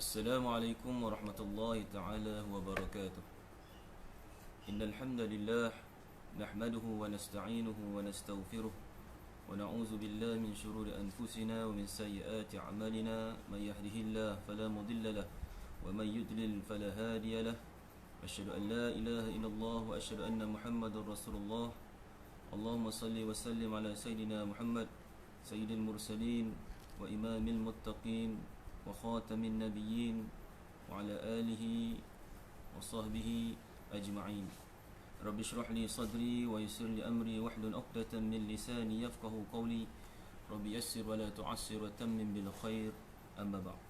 Assalamualaikum warahmatullahi ta'ala wabarakatuh. Innal hamdalillah nahmaduhu wa nasta'inuhu wa nastaghfiruh wa na'udzu billahi min shururi anfusina wa min sayyiati a'malina may yahdihillahu fala mudilla lahu wa may yudlil fala hadiya lahu. Asyhadu an la ilaha illallah wa asyhadu anna Muhammadar Rasulullah. Allahumma salli wa sallim ala sayyidina Muhammad sayyidil mursalin wa imamil muttaqin wa khatamin nabiyyin wa ala alihi wa sahbihi ajma'in. Rabbi shrah li sadri wa yassir li amri wahlul 'uqdatam min lisani yafqahu qawli. Rabbi yassir wa la tu'assir wa tammim bil khair. Amma ba'd.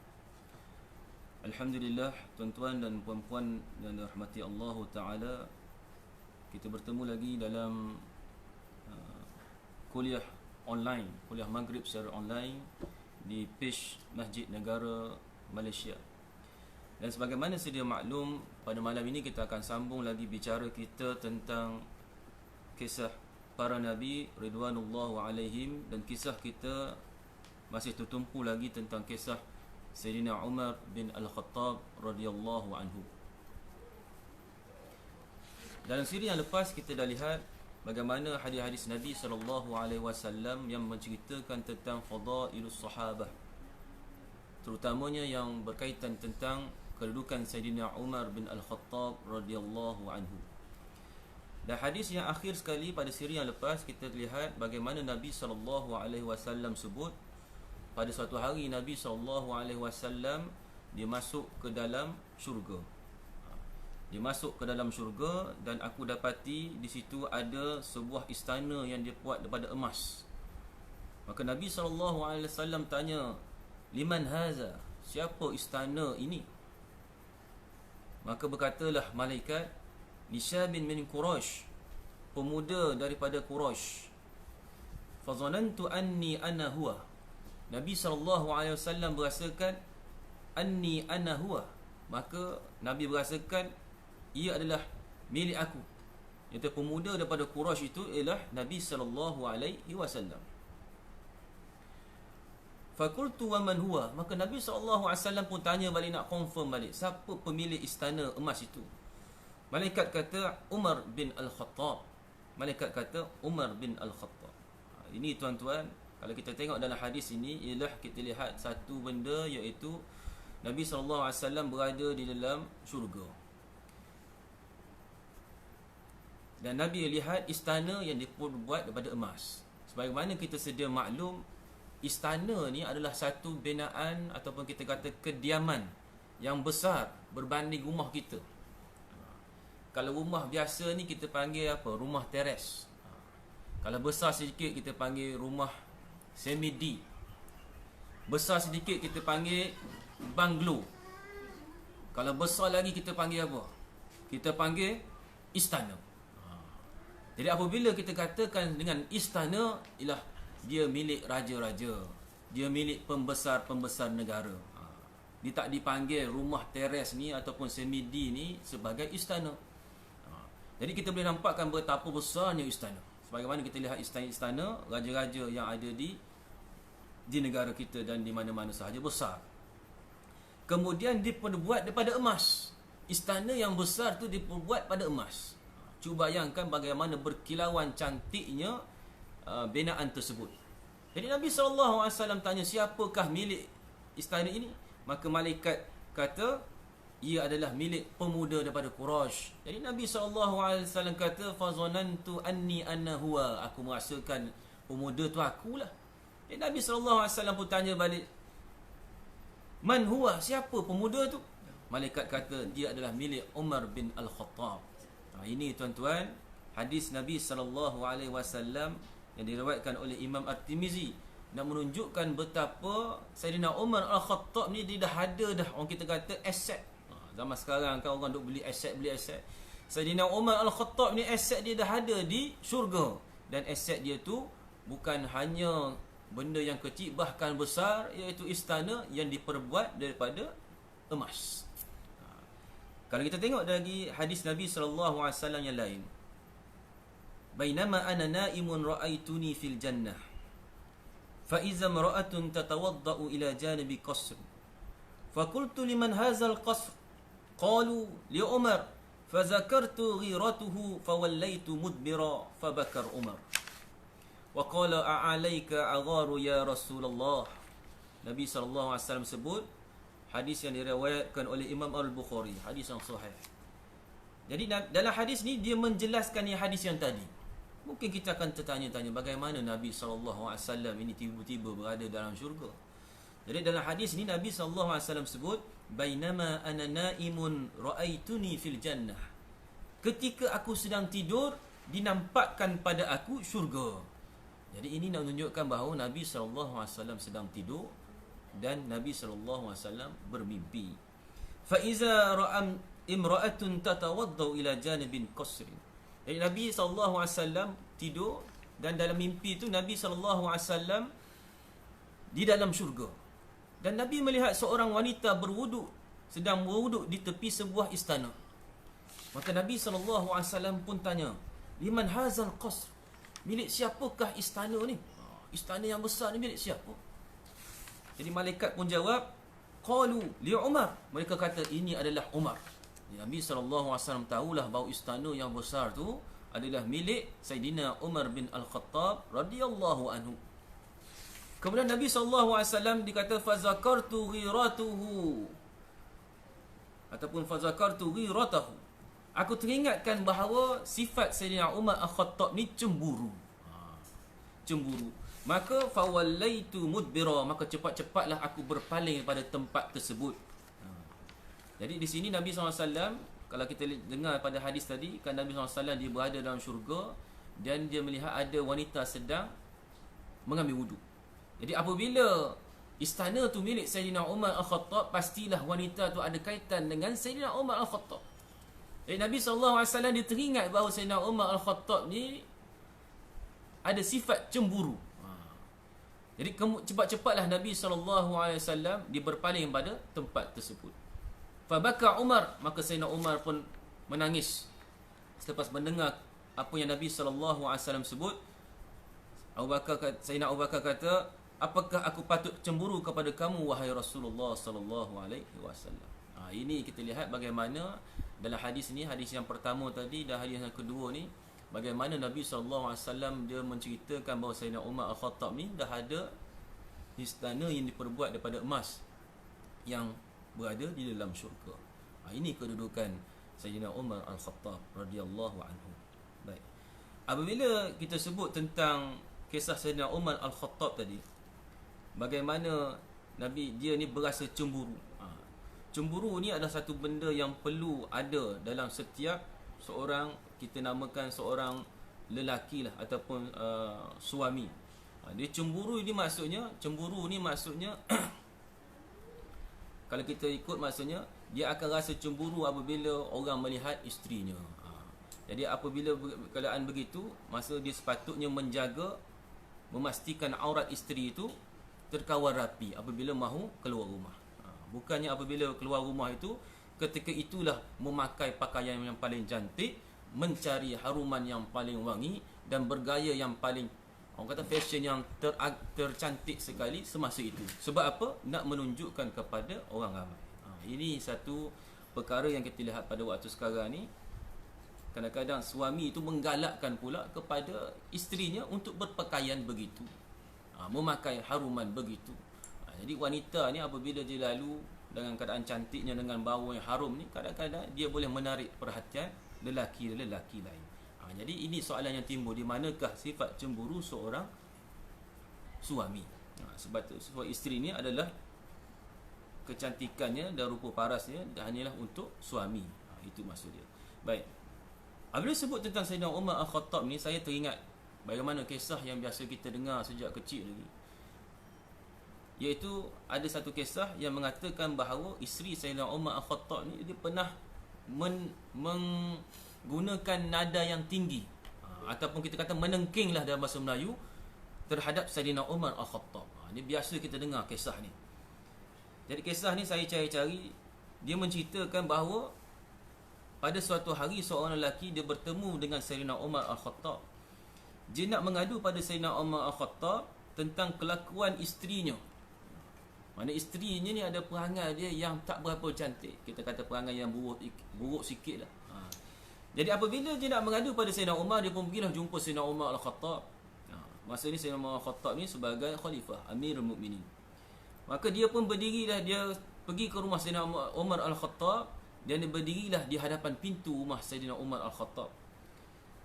Alhamdulillah, tuan-tuan dan puan-puan yang dirahmati Allah Ta'ala, kita bertemu lagi dalam kuliah online, kuliah maghrib secara online di page Masjid Negara Malaysia. Dan sebagaimana sedia maklum, pada malam ini kita akan sambung lagi bicara kita tentang kisah para Nabi Ridwanullahu alaihim, dan kisah kita masih tertumpu lagi tentang kisah Sayyidina Umar bin Al-Khattab radhiyallahu anhu. Dalam siri yang lepas kita dah lihat bagaimana hadis-hadis Nabi SAW yang menceritakan tentang fadailus sahabah, terutamanya yang berkaitan tentang kedudukan Sayyidina Umar bin Al-Khattab radhiyallahu anhu. Dan hadis yang akhir sekali pada siri yang lepas kita lihat bagaimana Nabi SAW sebut pada suatu hari Nabi SAW dia masuk ke dalam syurga. Dia masuk ke dalam syurga dan aku dapati di situ ada sebuah istana yang dia buat daripada emas. Maka Nabi SAW tanya, "Liman haza?" Siapa istana ini? Maka berkatalah malaikat, "Lisyabin min Quraisy." Pemuda daripada Quraisy. "Fazanantu anni ana huwa." Nabi SAW berasakan anni ana huwa. Maka Nabi berasakan ia adalah milik aku. Iaitu pemuda daripada Quraisy itu ialah Nabi SAW. Fakultu wa man huwa. Maka Nabi SAW pun tanya balik, nak confirm balik, siapa pemilik istana emas itu? Malaikat kata Umar bin Al-Khattab. Malaikat kata Umar bin Al-Khattab. Ini tuan-tuan, kalau kita tengok dalam hadis ini, ialah kita lihat satu benda, iaitu Nabi SAW berada di dalam syurga. Dan Nabi lihat istana yang dibuat daripada emas. Sebagaimana kita sedia maklum, istana ni adalah satu binaan ataupun kita kata kediaman yang besar berbanding rumah kita. Kalau rumah biasa ni kita panggil apa? Rumah teres. Kalau besar sedikit kita panggil rumah semi-D. Besar sedikit kita panggil banglo. Kalau besar lagi kita panggil apa? Kita panggil istana. Jadi apabila kita katakan dengan istana, ialah dia milik raja-raja, dia milik pembesar-pembesar negara. Dia tak dipanggil rumah teres ni ataupun semi-D ni sebagai istana. Jadi kita boleh nampakkan betapa besarnya istana. Sebagaimana kita lihat istana-istana raja-raja yang ada di negara kita dan di mana-mana sahaja besar. Kemudian diperbuat daripada emas. Istana yang besar tu diperbuat pada emas. Cuba bayangkan bagaimana berkilauan cantiknya binaan tersebut. Jadi Nabi SAW tanya, siapakah milik istana ini? Maka malaikat kata, ia adalah milik pemuda daripada Quraisy. Jadi Nabi SAW kata, "Fazanantu anni ana huwa." Aku merasakan pemuda tu akulah. Jadi Nabi SAW pun tanya balik, "Man huwa?" Siapa pemuda tu? Malaikat kata, dia adalah milik Umar bin Al-Khattab. Ini tuan-tuan, hadis Nabi SAW yang diriwayatkan oleh Imam At-Tirmizi, dan menunjukkan betapa Sayyidina Umar Al-Khattab ni dia dah ada dah, orang kita kata aset. Zaman sekarang kan orang duk beli aset. Sayyidina Umar Al-Khattab ni aset dia dah ada di syurga. Dan aset dia tu bukan hanya benda yang kecil, bahkan besar, iaitu istana yang diperbuat daripada emas. Kalau kita tengok lagi hadis Nabi SAW yang lain, "Bainama ana naimun ra'aituni fil jannah fa iza imra'atun tatawadda'u ila janibi qasr فقلت لمن هذا القصر قالوا لعمر فذكرت غيرته فوليت مدبرا فبكر عمر وقال أعليك أغار يا رسول الله. Nabi SAW sebut hadis yang diriwayatkan oleh Imam Al-Bukhari, hadis yang sahih. Jadi dalam hadis ni dia menjelaskan yang hadis yang tadi. Mungkin kita akan tertanya-tanya bagaimana Nabi SAW ini tiba-tiba berada dalam syurga. Jadi dalam hadis ni Nabi SAW sebut bainama ana naimun ra'aituni fil jannah. Ketika aku sedang tidur dinampakkan pada aku syurga. Jadi ini nak menunjukkan bahawa Nabi SAW sedang tidur dan Nabi SAW bermimpi. Fa iza ra'am imra'atun tatawaddau ila janibin qasrin. Jadi Nabi SAW tidur dan dalam mimpi itu Nabi SAW di dalam syurga. Dan Nabi melihat seorang wanita sedang berwuduk di tepi sebuah istana. Maka Nabi SAW pun tanya, liman hazal qasr? Milik siapakah istana ni? Istana yang besar ni milik siapa? Jadi malaikat pun jawab, qalu li Umar. Mereka kata ini adalah Umar. Nabi SAW tahulah bahawa istana yang besar tu adalah milik Sayyidina Umar bin Al-Khattab radhiyallahu anhu. Kemudian Nabi SAW dikata fazakartu ghiratuhu ataupun fazakartu ghiratahu. Aku teringatkan bahawa sifat Sayyidina Umar Al-Khattab ni cemburu. Cemburu. Maka fawallaitu mudbira, maka cepat-cepatlah aku berpaling pada tempat tersebut. Jadi di sini Nabi SAW, kalau kita dengar pada hadis tadi, kan Nabi SAW dia berada dalam syurga dan dia melihat ada wanita sedang mengambil wuduk. Jadi apabila istana tu milik Sayyidina Umar Al-Khattab, pastilah wanita tu ada kaitan dengan Sayyidina Umar Al-Khattab. Jadi Nabi SAW dia teringat bahawa Sayyidina Umar Al-Khattab ni ada sifat cemburu. Jadi cepat-cepatlah Nabi SAW dia berpaling pada tempat tersebut. Fabaka Umar, maka Sayyidina Umar pun menangis selepas mendengar apa yang Nabi SAW sebut. Sayyidina Abu Bakar kata, apakah aku patut cemburu kepada kamu wahai Rasulullah SAW? Ini kita lihat bagaimana dalam hadis ni, hadis yang pertama tadi dan hadis yang kedua ni, bagaimana Nabi SAW dia menceritakan bahawa Sayyidina Umar Al-Khattab ni dah ada istana yang diperbuat daripada emas yang berada di dalam syurga. Ini kedudukan Sayyidina Umar Al-Khattab radhiyallahu anhu. Baik. Apabila kita sebut tentang kisah Sayyidina Umar Al-Khattab tadi, bagaimana Nabi dia ni berasa cemburu. Cemburu ni adalah satu benda yang perlu ada dalam setiap seorang, kita namakan seorang lelaki lah ataupun suami. Dia cemburu ni maksudnya kalau kita ikut maksudnya, dia akan rasa cemburu apabila orang melihat isterinya. Jadi apabila keadaan begitu, masa dia sepatutnya menjaga, memastikan aurat isteri itu terkawal rapi apabila mahu keluar rumah. Bukannya apabila keluar rumah itu, ketika itulah memakai pakaian yang paling cantik, mencari haruman yang paling wangi dan bergaya yang paling, orang kata fashion yang tercantik sekali semasa itu. Sebab apa? Nak menunjukkan kepada orang ramai. Ini satu perkara yang kita lihat pada waktu sekarang ni. Kadang-kadang suami itu menggalakkan pula kepada isterinya untuk berpakaian begitu, memakai haruman begitu. Jadi wanita ni apabila dia lalu dengan keadaan cantiknya, dengan bau yang harum ni, kadang-kadang dia boleh menarik perhatian lelaki-lelaki lain. Jadi ini soalan yang timbul, di manakah sifat cemburu seorang suami? Sebab isteri ni adalah kecantikannya dan rupa parasnya hanyalah untuk suami. Itu maksud dia. Baik. Apabila sebut tentang Sayyidina Umar Al-Khattab ni, saya teringat bagaimana kisah yang biasa kita dengar sejak kecil lagi. Iaitu ada satu kisah yang mengatakan bahawa isteri Sayyidina Umar Al-Khattab ni dia pernah menggunakan nada yang tinggi, ataupun kita kata menengking lah dalam bahasa Melayu, terhadap Sayyidina Umar Al-Khattab. Ini biasa kita dengar kisah ni. Jadi kisah ni saya cari-cari, dia menceritakan bahawa pada suatu hari seorang lelaki dia bertemu dengan Sayyidina Umar Al-Khattab. Dia nak mengadu pada Sayyidina Umar Al-Khattab tentang kelakuan isterinya. Mana isterinya ni ada perangai dia yang tak berapa cantik. Kita kata perangai yang buruk sikit lah. Jadi apabila dia nak mengadu pada Sayyidina Umar, dia pun pergilah jumpa Sayyidina Umar Al-Khattab. Masa ni Sayyidina Umar Al-Khattab ni sebagai khalifah, Amirul Mukminin. Maka dia pun berdirilah, dia pergi ke rumah Sayyidina Umar Al-Khattab dan dia berdirilah di hadapan pintu rumah Sayyidina Umar Al-Khattab.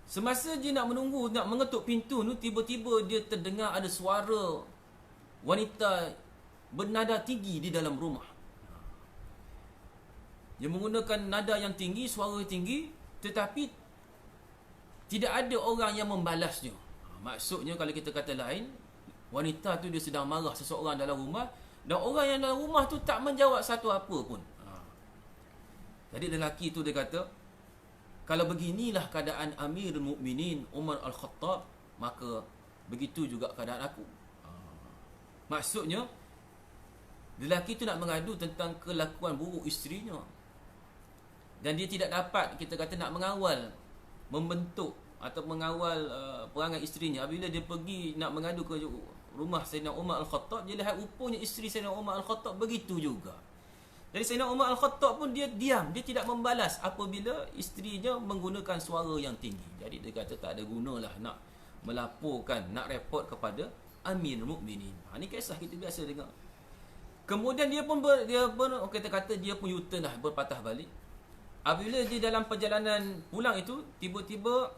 Semasa dia nak menunggu, nak mengetuk pintu tu, tiba-tiba dia terdengar ada suara wanita bernada tinggi di dalam rumah. Dia menggunakan nada yang tinggi, suara tinggi, tetapi tidak ada orang yang membalasnya. Maksudnya kalau kita kata lain, wanita tu dia sedang marah seseorang dalam rumah dan orang yang dalam rumah tu tak menjawab satu apa pun. Jadi lelaki tu dia kata, kalau beginilah keadaan Amirul Mukminin Umar Al-Khattab, maka begitu juga keadaan aku. Maksudnya lelaki tu nak mengadu tentang kelakuan buruk isterinya. Dan dia tidak dapat, kita kata, nak mengawal, membentuk atau mengawal perangai isterinya. Apabila dia pergi nak mengadu ke rumah Sayyidina Umar Al-Khattab, dia lihat rupanya isteri Sayyidina Umar Al-Khattab begitu juga. Jadi Sayyidina Umar Al-Khattab pun dia diam, dia tidak membalas apabila isterinya menggunakan suara yang tinggi. Jadi dia kata tak ada gunalah nak melaporkan, nak report kepada Amirul Mukminin. Ini kisah kita biasa dengar. Kemudian dia pun kita kata dia pun U-turn lah, berpatah balik. Apabila dia dalam perjalanan pulang itu, tiba-tiba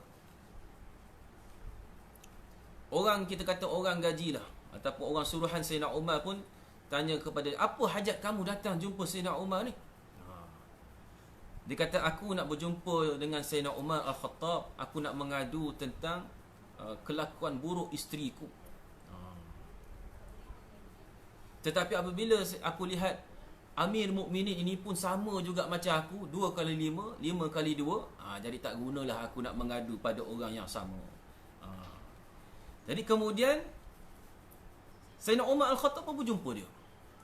orang, kita kata orang gaji lah, ataupun orang suruhan Sayyidina Umar pun tanya kepada, apa hajat kamu datang jumpa Sayyidina Umar ni? Dia kata, aku nak berjumpa dengan Sayyidina Umar Al-Khattab, aku nak mengadu tentang kelakuan buruk isteriku. Tetapi apabila aku lihat Amir Mukminin ini pun sama juga macam aku, 2 kali 5, 5 kali 2, jadi tak gunalah aku nak mengadu pada orang yang sama. Jadi kemudian Sayyidina Umar Al-Khattab pun berjumpa dia.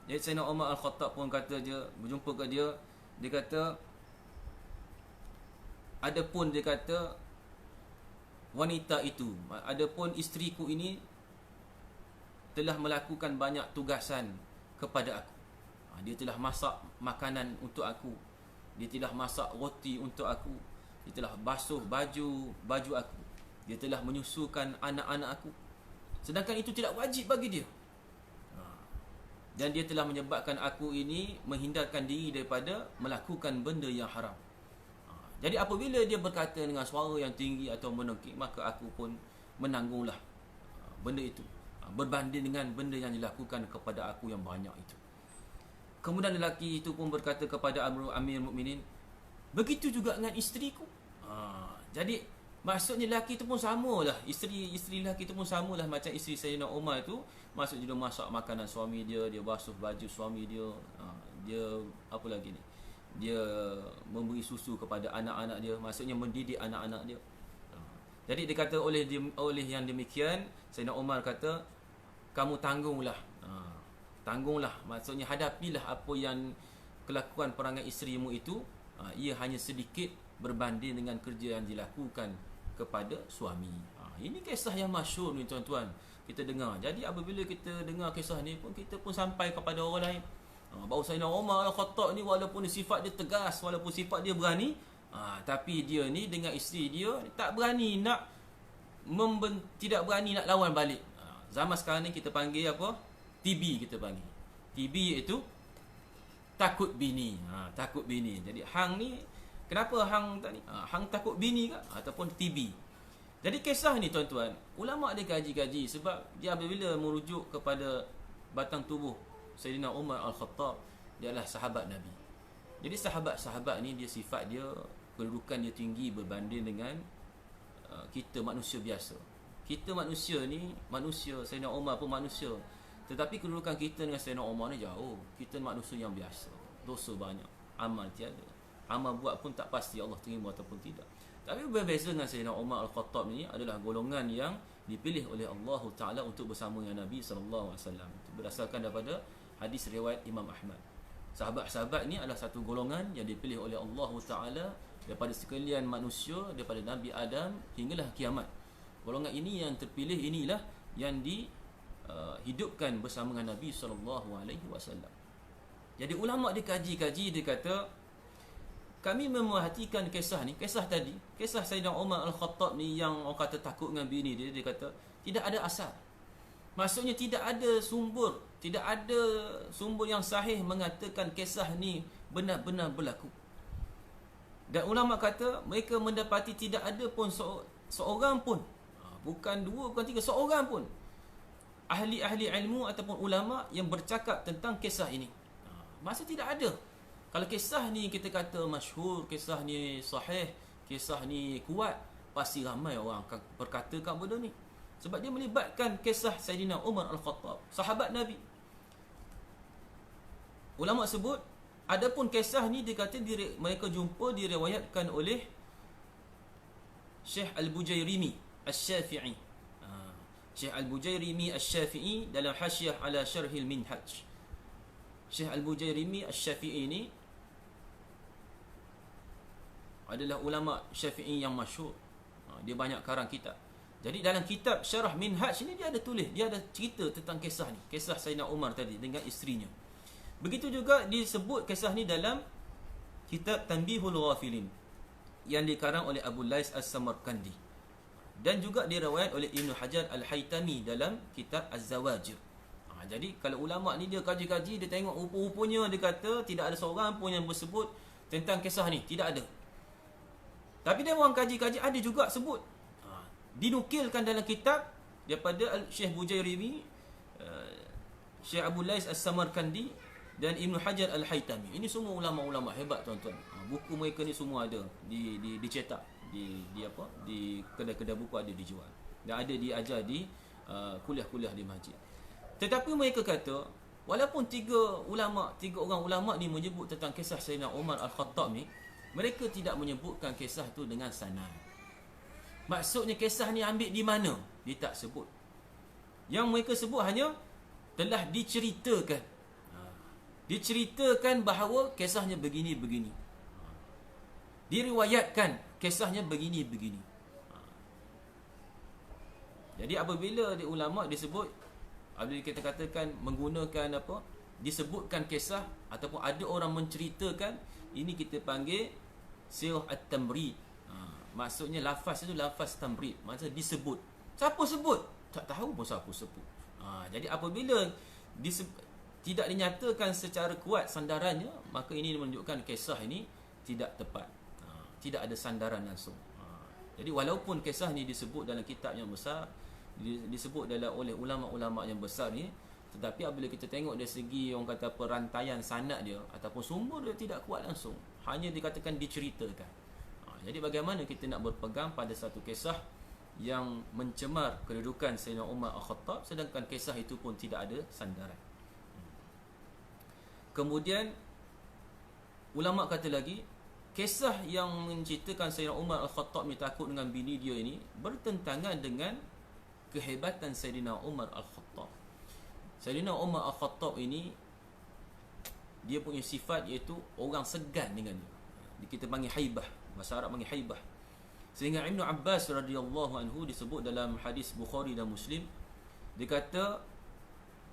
Jadi Sayyidina Umar Al-Khattab pun kata dia, berjumpa ke dia, dia kata, adapun dia kata wanita itu, adapun isteriku ini telah melakukan banyak tugasan kepada aku. Dia telah masak makanan untuk aku, dia telah masak roti untuk aku, dia telah basuh baju aku, dia telah menyusukan anak-anak aku, sedangkan itu tidak wajib bagi dia. Dan dia telah menyebabkan aku ini menghindarkan diri daripada melakukan benda yang haram. Jadi apabila dia berkata dengan suara yang tinggi atau menengking, maka aku pun menanggunglah benda itu, berbanding dengan benda yang dilakukan kepada aku yang banyak itu. Kemudian lelaki itu pun berkata kepada Amir Mukminin, begitu juga dengan isteriku. Jadi maksudnya lelaki itu pun samalah, isteri lelaki itu pun samalah macam isteri Sayyidina Umar itu. Maksudnya dia masak makanan suami dia, dia basuh baju suami dia, dia apa lagi ni, dia memberi susu kepada anak-anak dia, maksudnya mendidik anak-anak dia. Jadi dia kata oleh yang demikian, Sayyidina Umar kata, kamu tanggunglah, maksudnya hadapilah apa yang kelakuan perangai isterimu itu, ia hanya sedikit berbanding dengan kerja yang dilakukan kepada suami. Ini kisah yang masyhur ni tuan-tuan, kita dengar. Jadi apabila kita dengar kisah ni pun, kita pun sampai kepada orang lain, bahawa Sayyidina Umar Al-Khattab ni walaupun sifat dia tegas, walaupun sifat dia berani, tapi dia ni dengan isteri dia tak berani nak tidak berani nak lawan balik. Zaman sekarang ni kita panggil apa? TB kita panggil. TB iaitu takut bini. Takut bini. Jadi hang ni, kenapa hang tak ni? Hang takut bini ke? Ataupun TB. Jadi kisah ni tuan-tuan, ulama dia kaji-kaji sebab dia apabila merujuk kepada batang tubuh Sayyidina Umar Al-Khattab, dia adalah sahabat Nabi. Jadi sahabat-sahabat ni dia sifat dia, kedudukan dia tinggi berbanding dengan kita manusia biasa. Kita manusia ni, manusia, Sayyidina Umar pun manusia, tetapi kedudukan kita dengan Sayyidina Umar ni jauh. Kita manusia yang biasa, dosa banyak, amal tiada, amal buat pun tak pasti Allah terima ataupun tidak. Tapi berbeza dengan Sayyidina Umar Al-Khattab ni adalah golongan yang dipilih oleh Allah Ta'ala untuk bersama dengan Nabi SAW. Itu berdasarkan daripada hadis riwayat Imam Ahmad. Sahabat-sahabat ni adalah satu golongan yang dipilih oleh Allah Ta'ala daripada sekalian manusia, daripada Nabi Adam hinggalah kiamat. Golongan ini yang terpilih, inilah yang hidupkan bersama dengan Nabi SAW. Jadi ulama dia kaji-kaji, dia kata kami memerhatikan kisah ni, kisah tadi, kisah Sayyidina Umar Al-Khattab ni yang orang kata takut dengan bini dia kata tidak ada asal. Maksudnya tidak ada sumber yang sahih mengatakan kisah ni benar-benar berlaku. Dan ulama kata mereka mendapati tidak ada pun seorang pun, bukan dua, bukan tiga, seorang pun ahli-ahli ilmu ataupun ulama yang bercakap tentang kisah ini. Masa tidak ada. Kalau kisah ni kita kata masyhur, kisah ni sahih, kisah ni kuat, pasti ramai orang akan perkatakan benda ni. Sebab dia melibatkan kisah Sayyidina Umar Al-Khattab, sahabat Nabi. Ulama sebut, adapun kisah ni dia kata mereka jumpa diriwayatkan oleh Syekh Al-Bujairimi Asy-Syafi'i. Syekh Al-Bujairimi Asy-Syafi'i dalam Hasyiah ala Syarhil Minhaj. Syekh Al-Bujairimi Asy-Syafi'i ni adalah ulama Syafi'i yang masyhur. Dia banyak karang kitab. Jadi dalam kitab Syarah Minhaj ni dia ada tulis, dia ada cerita tentang kisah ni, kisah Sayyidina Umar tadi dengan isterinya. Begitu juga disebut kisah ni dalam kitab Tanbihul Ghafilin yang dikarang oleh Abu Lais As-Samarkandi, dan juga diriwayat oleh Ibnu Hajar Al-Haytami dalam kitab Az-Zawajir. Jadi kalau ulama ni dia kaji-kaji, dia tengok rupa-rupanya, dia kata tidak ada seorang pun yang bersebut tentang kisah ni, tidak ada. Tapi dia orang kaji-kaji ada juga sebut. Dinukilkan dalam kitab daripada Syekh Bujairimi, Syekh Abu Lais As-Samarkandi dan Ibnu Hajar Al-Haytami. Ini semua ulama-ulama hebat, tuan-tuan. Buku mereka ni semua ada dicetak di kedai-kedai buku, ada dijual. Dan ada diajar di kuliah-kuliah di masjid. Tetapi mereka kata, walaupun tiga orang ulama ni menyebut tentang kisah Sayyidina Umar Al-Khattab ni, mereka tidak menyebutkan kisah tu dengan sanad. Maksudnya kisah ni ambil di mana? Dia tak sebut. Yang mereka sebut hanya telah diceritakan. Diceritakan bahawa kisahnya begini-begini. Diriwayatkan kisahnya begini-begini. Jadi apabila ulama disebut, apabila kita katakan menggunakan disebutkan kisah ataupun ada orang menceritakan, ini kita panggil sirah at-tamrid. Maksudnya lafaz itu lafaz tamrid, maksudnya disebut. Siapa sebut? Tak tahu pun siapa sebut. Jadi apabila tidak dinyatakan secara kuat sandarannya, maka ini menunjukkan kisah ini tidak tepat. Tidak ada sandaran langsung. Jadi walaupun kisah ni disebut dalam kitab yang besar, disebut oleh ulama-ulama yang besar ni, tetapi apabila kita tengok dari segi orang kata perantaian sanad dia ataupun sumber dia tidak kuat langsung, hanya dikatakan diceritakan. Jadi bagaimana kita nak berpegang pada satu kisah yang mencemar kedudukan Sayyidina Umar Al-Khattab, sedangkan kisah itu pun tidak ada sandaran. Kemudian ulama kata lagi, kisah yang menceritakan Sayyidina Umar Al-Khattab ni takut dengan bini dia ini bertentangan dengan kehebatan Sayyidina Umar Al-Khattab. Sayyidina Umar Al-Khattab ini dia punya sifat iaitu orang segan dengan dia. Kita panggil haibah, bahasa Arab panggil haibah. Sehingga Ibnu Abbas radhiyallahu anhu disebut dalam hadis Bukhari dan Muslim, dia kata,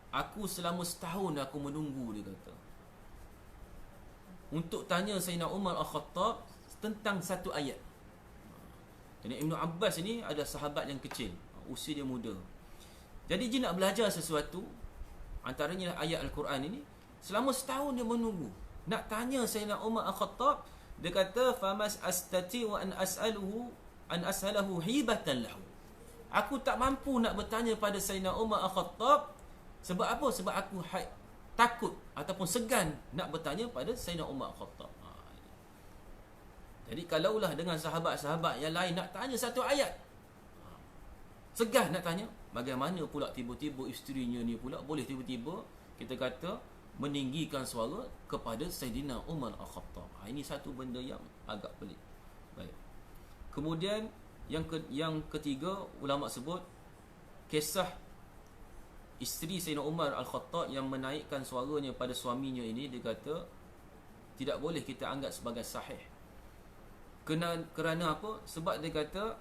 aku selama setahun aku menunggu, dia kata, untuk tanya Sayyidina Umar Al-Khattab tentang satu ayat. Jadi Ibnu Abbas ini ada sahabat yang kecil, usia dia muda. Jadi dia nak belajar sesuatu, antaranya ayat Al-Quran ini. Selama setahun dia menunggu nak tanya Sayyidina Umar Al-Khattab. Dia kata, famas astati wa an as'alahu hibatan lahu. Aku tak mampu nak bertanya pada Sayyidina Umar Al-Khattab. Sebab apa? Sebab aku takut ataupun segan nak bertanya pada Sayyidina Umar Al-Khattab. Jadi kalaulah dengan sahabat-sahabat yang lain nak tanya satu ayat, segan nak tanya, bagaimana pula tiba-tiba isterinya ni pula boleh tiba-tiba kita kata meninggikan suara kepada Sayyidina Umar Al-Khattab. Ini satu benda yang agak pelik. Baik. Kemudian yang ketiga, ulama sebut kisah isteri Sayyidina Umar Al-Khattab yang menaikkan suaranya pada suaminya ini, dia kata tidak boleh kita anggap sebagai sahih. Kerana apa? Sebab dia kata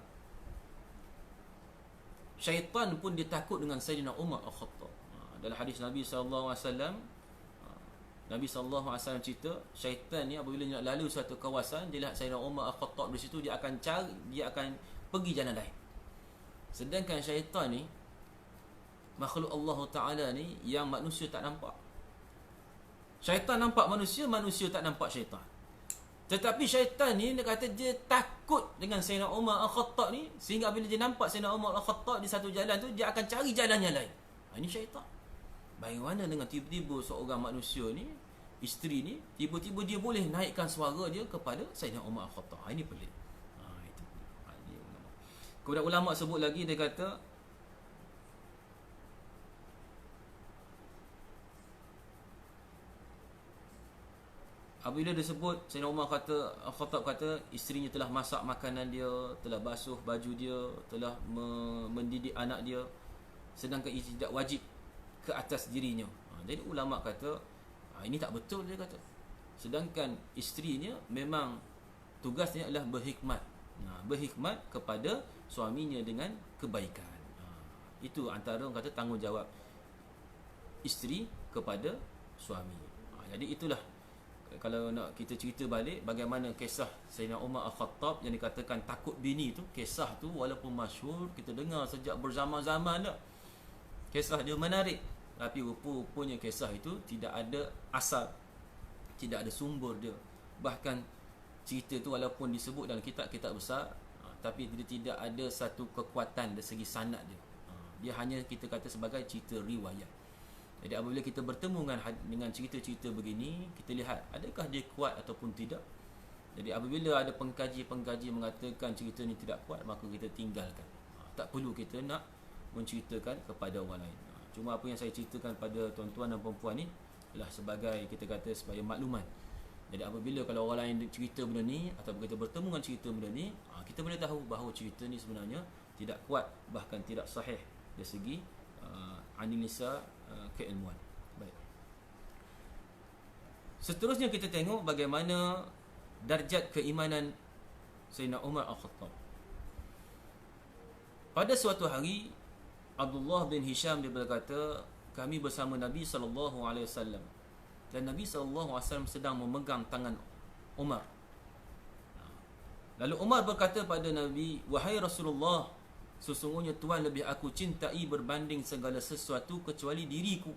Syaitan pun dia takut dengan Sayyidina Umar Al-Khattab. Dalam hadis Nabi SAW, Nabi SAW cerita, syaitan ni apabila nak lalu satu kawasan, dia lihat Sayyidina Umar Al-Khattab di situ, dia akan pergi jalan lain. Sedangkan syaitan ni, makhluk Allah Ta'ala ni, yang manusia tak nampak. Syaitan nampak manusia, manusia tak nampak syaitan. Tetapi syaitan ni, dia kata dia takut dengan Sayyidina Umar Al-Khattab ni, sehingga bila dia nampak Sayyidina Umar Al-Khattab di satu jalan tu, dia akan cari jalan yang lain. Ini syaitan. Bagaimana dengan tiba-tiba seorang manusia ni, isteri ni, tiba-tiba dia boleh naikkan suara dia kepada Sayyidina Umar Al-Khattab. Ini pelik. Itu pelik. Kemudian ulama sebut lagi, dia kata, apabila disebut Sayyidina Umar Al-Khattab kata isterinya telah masak makanan dia, telah basuh baju dia, telah mendidik anak dia, sedangkan ia tidak wajib ke atas dirinya. Jadi ulama kata ini tak betul, dia kata. Sedangkan isterinya memang tugasnya adalah berhikmat. Berhikmat kepada suaminya dengan kebaikan. Itu antara orang kata tanggungjawab isteri kepada suami. Jadi itulah, kalau nak kita cerita balik bagaimana kisah Sayyidina Umar Al-Khattab yang dikatakan takut bini tu, kisah tu walaupun masyhur, kita dengar sejak berzaman-zaman dah. Kisah dia menarik, tapi rupanya kisah itu tidak ada asal, tidak ada sumber dia. Bahkan cerita tu walaupun disebut dalam kitab-kitab besar, tapi dia tidak ada satu kekuatan dari segi sanad dia. Dia hanya kita kata sebagai cerita riwayat. Jadi apabila kita bertemu dengan cerita-cerita begini, kita lihat adakah dia kuat ataupun tidak. Jadi apabila ada pengkaji-pengkaji mengatakan cerita ni tidak kuat, maka kita tinggalkan. Tak perlu kita nak menceritakan kepada orang lain. Cuma apa yang saya ceritakan pada tuan-tuan dan perempuan ni adalah sebagai, kita kata, sebagai makluman. Jadi apabila kalau orang lain cerita benda ni, atau kita bertemu dengan cerita benda ni, kita boleh tahu bahawa cerita ni sebenarnya tidak kuat, bahkan tidak sahih dari segi analisa keilmuan. Baik. Seterusnya kita tengok bagaimana darjat keimanan Sayyidina Umar Al-Khattab. Pada suatu hari, Abdullah bin Hisham dia berkata, kami bersama Nabi SAW, dan Nabi SAW sedang memegang tangan Umar. Lalu Umar berkata pada Nabi, wahai Rasulullah, sesungguhnya Tuhan lebih aku cintai berbanding segala sesuatu kecuali diriku.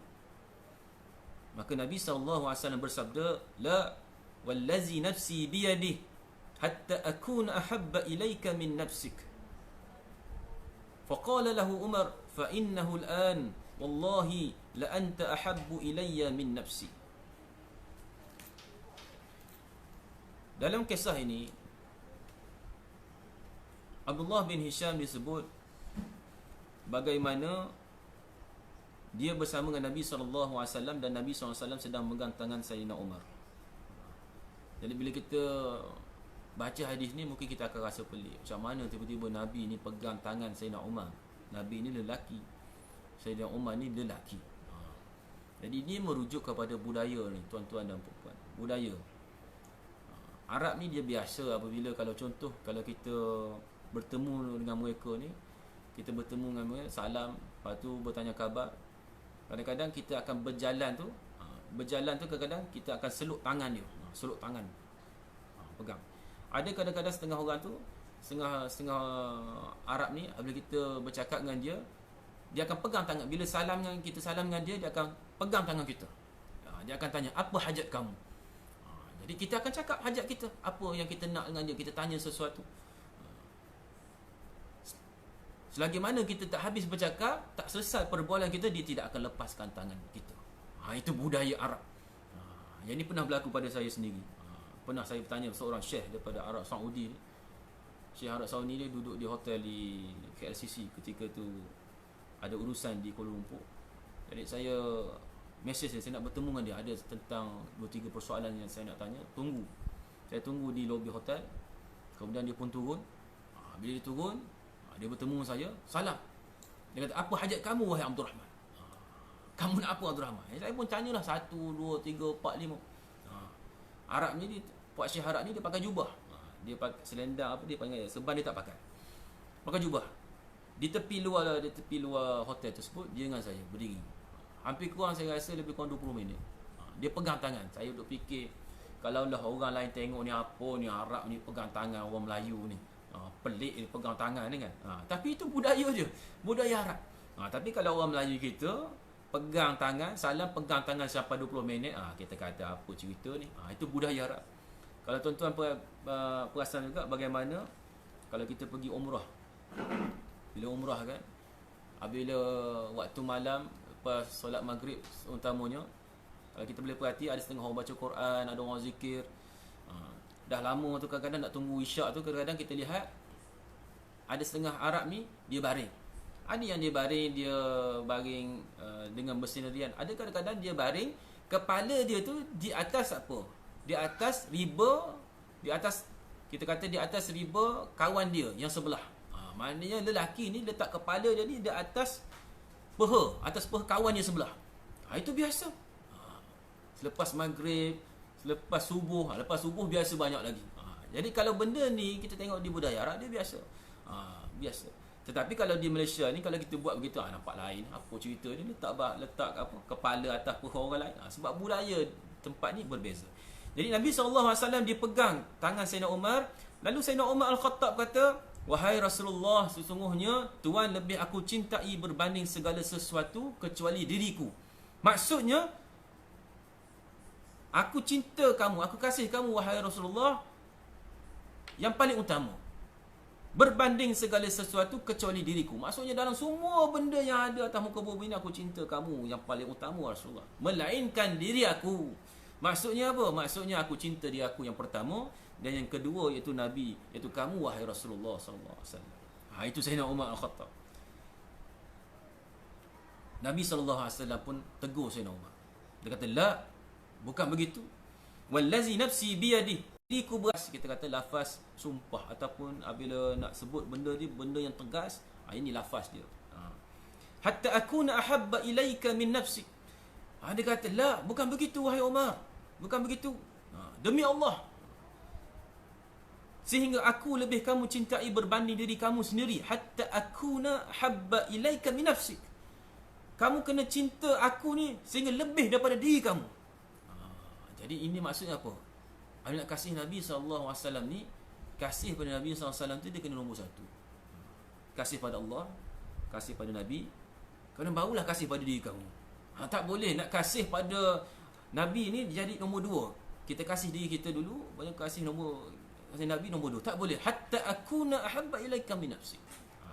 Maka Nabi SAW bersabda, la wallazi nafsi biyadih hatta akuna ahabba ilaika min nafsik. Faqala lahu Umar, fa innahu al'an wallahi la anta ahabbu ilayya min nafsi. Dalam kisah ini, Abdullah bin Hisham disebut bagaimana dia bersama dengan Nabi SAW dan Nabi SAW sedang memegang tangan Sayyidina Umar. Jadi bila kita baca hadis ni, mungkin kita akan rasa pelik. Macam mana tiba-tiba Nabi ni pegang tangan Sayyidina Umar? Nabi ni lelaki, Sayyidina Umar ni lelaki. Jadi ini merujuk kepada budaya ni, tuan-tuan dan puan-puan. Budaya Arab ni dia biasa apabila kalau contoh, kalau kita bertemu dengan mereka ni, kita bertemu dengan mereka, salam, lepas tu bertanya khabar. Kadang-kadang kita akan berjalan tu kadang-kadang kita akan seluk tangan dia. Seluk tangan, pegang. Ada kadang-kadang setengah orang tu, setengah Arab ni, apabila kita bercakap dengan dia, dia akan pegang tangan. Bila kita salam dengan dia, dia akan pegang tangan kita. Dia akan tanya, apa hajat kamu? Jadi kita akan cakap hajat kita, apa yang kita nak dengan dia. Kita tanya sesuatu. Selagi mana kita tak habis bercakap, tak selesai perbualan kita, dia tidak akan lepaskan tangan kita. Itu budaya Arab. Yang ini pernah berlaku pada saya sendiri. Pernah saya bertanya seorang syekh daripada Arab Saudi. Syekh Arab Saudi ni duduk di hotel di KLCC ketika tu ada urusan di Kuala Lumpur. Jadi saya mesej dia, saya nak bertemu dengan dia, ada tentang 2-3 persoalan yang saya nak tanya. Saya tunggu di lobi hotel. Kemudian dia pun turun. Bila dia turun, dia bertemu saya, salam. Dia kata, apa hajat kamu wahai Abdul Rahman? Kamu nak apa Abdul Rahman? Saya pun tanyalah 1, 2, 3, 4, 5. Arab ni, Puak Syekh Arab ni dia pakai jubah. Dia pakai selendang apa dia panggil, seban dia tak pakai. Pakai jubah. Di tepi luar hotel tersebut, dia dengan saya berdiri. Hampir kurang saya rasa lebih kurang 20 minit. Dia pegang tangan. Saya duduk fikir, kalau lah orang lain tengok ni apa ni, Arab ni pegang tangan orang Melayu ni. Pelik ni pegang tangan ni kan. Tapi itu budaya je. Budaya Arab. Tapi kalau orang Melayu kita pegang tangan, salam pegang tangan sampai 20 minit, kita kata apa cerita ni. Itu budaya Arab. Kalau tuan-tuan perasan juga bagaimana kalau kita pergi umrah. Bila umrah kan, bila waktu malam lepas solat maghrib utamanya, kalau kita boleh perhati, ada setengah orang baca Quran, ada orang zikir. Dah lama tu kadang-kadang nak tunggu isyak tu, kadang-kadang kita lihat ada setengah Arab ni dia baring. Ada yang dia baring dengan bersendirian. Ada kadang-kadang dia baring, kepala dia tu di atas apa? Di atas riba, di atas, kita kata di atas riba kawan dia yang sebelah. Maknanya lelaki ni letak kepala dia ni di atas peha kawan dia sebelah. Itu biasa. Selepas maghrib, selepas subuh, lepas subuh biasa banyak lagi. Jadi kalau benda ni kita tengok di budaya Arab, dia biasa. Biasa. Tetapi kalau di Malaysia ni, kalau kita buat begitu, nampak lain. Apa cerita ni, letak apa kepala atas peha orang lain. Sebab budaya tempat ni berbeza. Jadi Nabi SAW dia pegang tangan Sayyidina Umar. Lalu Sayyidina Umar Al-Khattab kata, wahai Rasulullah, sesungguhnya Tuan lebih aku cintai berbanding segala sesuatu kecuali diriku. Maksudnya, aku cinta kamu, aku kasih kamu wahai Rasulullah yang paling utama berbanding segala sesuatu kecuali diriku. Maksudnya dalam semua benda yang ada atas muka bumi ini, aku cinta kamu yang paling utama Rasulullah, melainkan diri aku. Maksudnya apa? Maksudnya aku cinta diri aku yang pertama, dan yang kedua iaitu Nabi, iaitu kamu wahai Rasulullah SAW. Itu Sayyidina Umar Al-Khattab. Nabi SAW pun tegur Sayyidina Umar. Dia kata, la, bukan begitu. Wallazi nafsi biyadih, diriku beras. Kita kata lafaz sumpah, ataupun bila nak sebut benda dia, benda yang tegas, ini lafaz dia. Hatta akuna ahabba ilaika min nafsi. Dia kata, la, bukan begitu wahai Umar, bukan begitu. Demi Allah, sehingga aku lebih kamu cintai berbanding diri kamu sendiri. Hatta akuna habba ilaika min nafsik. Kamu kena cinta aku ni sehingga lebih daripada diri kamu. Jadi ini maksudnya apa? Nak kasih Nabi SAW ni, kasih pada Nabi SAW tu dia kena nombor satu. Kasih pada Allah, kasih pada Nabi, kerana barulah kasih pada diri kamu. Tak boleh nak kasih pada Nabi ni jadi nombor dua. Kita kasih diri kita dulu, baru kasih Nabi nombor dua. Tak boleh. Hatta akuna ahabba ilaika min nafsi.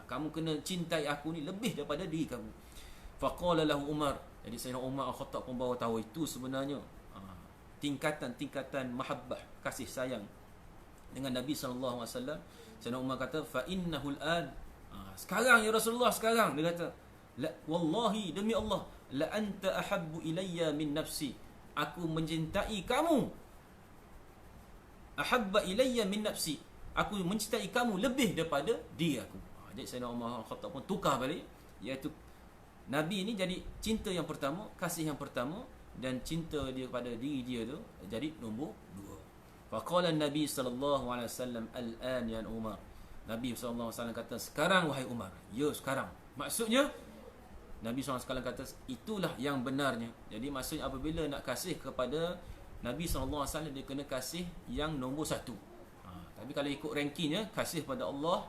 Kamu kena cintai aku ni lebih daripada diri kamu. Faqala lahu Umar. Jadi Sayyidina Umar Al-Khattab pun baru tahu itu sebenarnya tingkatan mahabbah, kasih sayang dengan Nabi SAW. Sayyidina Umar kata, fa innahu al-an. Sekarang ya Rasulullah, sekarang. Dia kata, la, wallahi, demi Allah, la anta ahabbu ilayya min nafsi. Aku mencintai kamu. Ahabba ilayya min nafsi. Aku mencintai kamu lebih daripada diri aku. Jadi Sayyidina Umar Al-Khattab pun tukar balik, iaitu Nabi ni jadi cinta yang pertama, kasih yang pertama, dan cinta dia kepada diri dia tu jadi nombor dua. Faqala Nabi sallallahu alaihi wasallam, al-an ya Umar. Nabi sallallahu alaihi wasallam kata, sekarang wahai Umar. Ya, sekarang. Maksudnya Nabi SAW kata, itulah yang benarnya. Jadi maksudnya apabila nak kasih kepada Nabi SAW, dia kena kasih yang nombor satu. Tapi kalau ikut rankingnya, kasih pada Allah,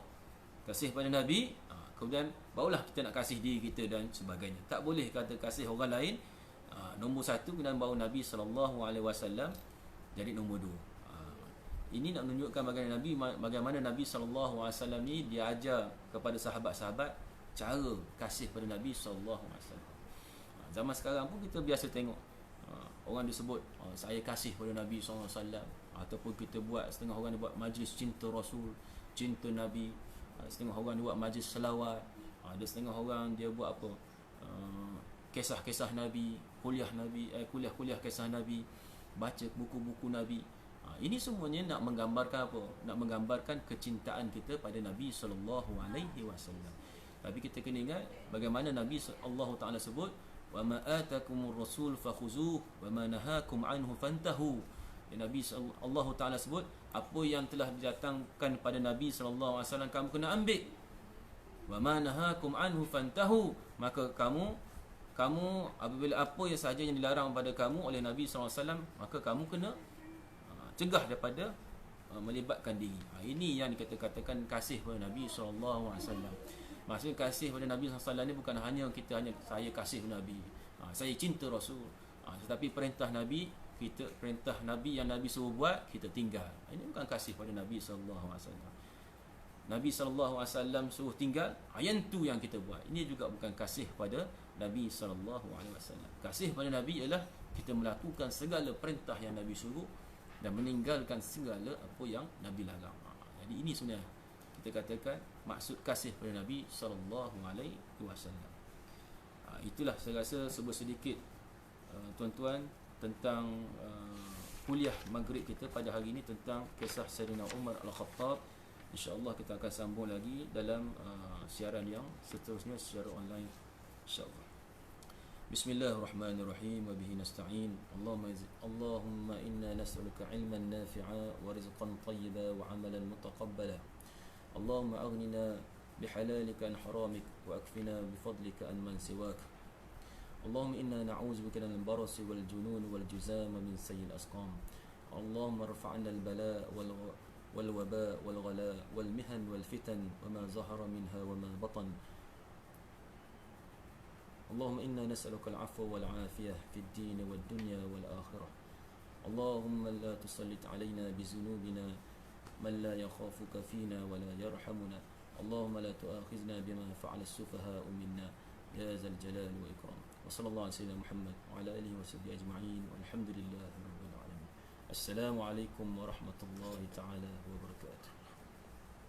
kasih pada Nabi, kemudian barulah kita nak kasih diri kita dan sebagainya. Tak boleh kata kasih orang lain nombor satu, kemudian baru Nabi SAW jadi nombor dua. Ini nak menunjukkan bagaimana Nabi SAW ni dia ajar kepada sahabat-sahabat cara kasih pada Nabi SAW. Zaman sekarang pun kita biasa tengok orang disebut, saya kasih pada Nabi SAW. Ataupun kita buat, setengah orang dia buat majlis cinta Rasul, cinta Nabi. Setengah orang dia buat majlis selawat. Ada setengah orang dia buat apa, kisah-kisah Nabi, kuliah-kuliah kisah Nabi, baca buku-buku Nabi. Ini semuanya nak menggambarkan apa? Nak menggambarkan kecintaan kita pada Nabi SAW. Tapi kita kena ingat bagaimana Nabi Allah Ta'ala sebut, wa ma atakumur rasul fakhuzuh wa ma nahakum anhu fantahu. Nabi Allah Ta'ala sebut, apa yang telah didatangkan pada Nabi SAW kamu kena ambil, wa ma nahakum anhu fantahu, maka kamu apabila apa yang sahaja yang dilarang pada kamu oleh Nabi SAW, maka kamu kena cegah daripada melibatkan diri. Ini yang dikatakan kasih pada Nabi SAW. Maksud kasih pada Nabi SAW ni bukan hanya saya kasih Nabi, saya cinta Rasul, tetapi perintah Nabi, perintah Nabi yang Nabi suruh buat, kita tinggal. Ini bukan kasih pada Nabi SAW. Nabi SAW suruh tinggal, yang tu yang kita buat. Ini juga bukan kasih pada Nabi SAW. Kasih pada Nabi ialah kita melakukan segala perintah yang Nabi suruh dan meninggalkan segala apa yang Nabi larang. Jadi ini sebenarnya kita katakan maksud kasih pada Nabi SAW. Itulah saya rasa sebuah sedikit tuan-tuan tentang kuliah maghrib kita pada hari ini tentang kisah Sayyidina Umar Al-Khattab. InsyaAllah kita akan sambung lagi dalam siaran yang seterusnya secara online, insyaAllah. Bismillahirrahmanirrahim. Wa bihi nasta'in. Allahumma inna nas'aluka ilman nafi'a wa rizqan tayyiba wa amalan mutaqabbala. Allahumma aghnina bihalalika an haramik wa akfina bifadlika an man siwak. Allahumma inna na'udzubika min al-barasi wal junun wal juzama min sayyi al-asqam. Allahumma rfa'na al-bala والوباء والغلاء والمهن والفتن وما ظهر منها وما بطن. اللهم إنا نسألك العفو والعافية في الدين والدنيا والآخرة. اللهم لا تسلط علينا بذنوبنا من لا يخافك فينا ولا يرحمنا. اللهم لا تؤاخذنا بما فعل السفهاء منا يا ذا الجلال والإكرام. وصلى الله على سيدنا محمد وعلى آله وصحبه أجمعين والحمد لله رب العالمين. السلام عليكم ورحمة الله تعالى وبركاته.